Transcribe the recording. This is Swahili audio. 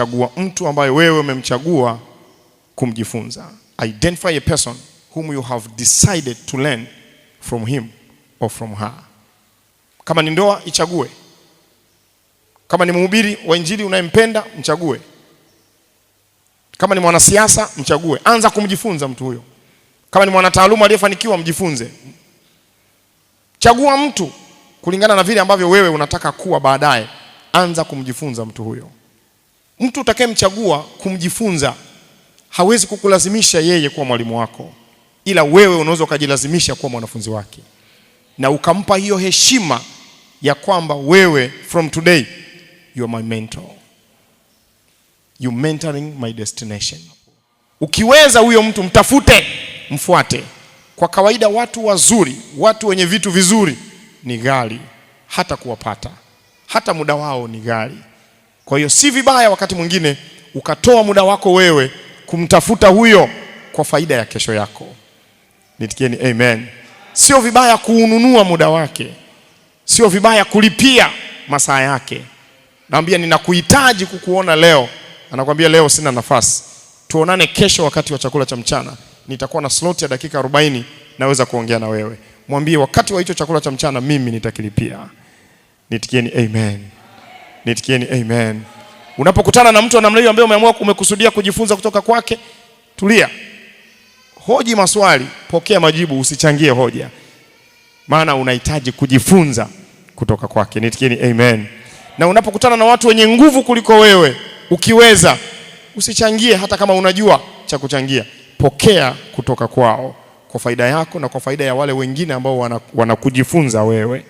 chagua mtu ambaye wewe umemchagua kumjifunza. Identify a person whom you have decided to learn from him or from her. Kama ni ndoa, ichague. Kama ni mhubiri wa injili unayempenda, mchague. Kama ni mwanasiasa, mchague. Anza kumjifunza mtu huyo. Kama ni mwanataaluma aliyefanikiwa, mjifunze. Chagua mtu kulingana na vile ambavyo wewe unataka kuwa baadaye. Anza kumjifunza mtu huyo. Mtu utakayemchagua kumjifunza hawezi kukulazimisha yeye kuwa mwalimu wako, ila wewe unaweza kujilazimisha kuwa mwanafunzi wake, na ukampa hiyo heshima ya kwamba wewe, from today you are my mentor, you mentoring my destination. Ukiweza huyo mtu mtafute, mfuate. Kwa kawaida watu wazuri, watu wenye vitu vizuri ni ghali hata kuwapata, hata muda wao ni ghali. Kwa hiyo si vibaya wakati mwingine ukatoa muda wako wewe kumtafuta huyo kwa faida ya kesho yako. Nitikieni amen. Sio vibaya kuununua muda wake, sio vibaya kulipia masaa yake. Naambia ninakuhitaji kukuona leo, anakuambia leo sina nafasi, tuonane kesho wakati wa chakula cha mchana, nitakuwa na slot ya dakika 40 naweza kuongea na wewe. Mwambie wakati wa hicho chakula cha mchana mimi nitakilipia. Nitikieni amen. Nitikieni amen. Unapokutana na mtu namna hiyo ambaye umeamua umekusudia kujifunza kutoka kwake, tulia. Hoji maswali, pokea majibu, usichangie hoja. Maana unahitaji kujifunza kutoka kwake. Nitikieni amen. Na unapokutana na watu wenye nguvu kuliko wewe, ukiweza usichangie hata kama unajua cha kuchangia. Pokea kutoka kwao kwa faida yako na kwa faida ya wale wengine ambao wanakujifunza wewe.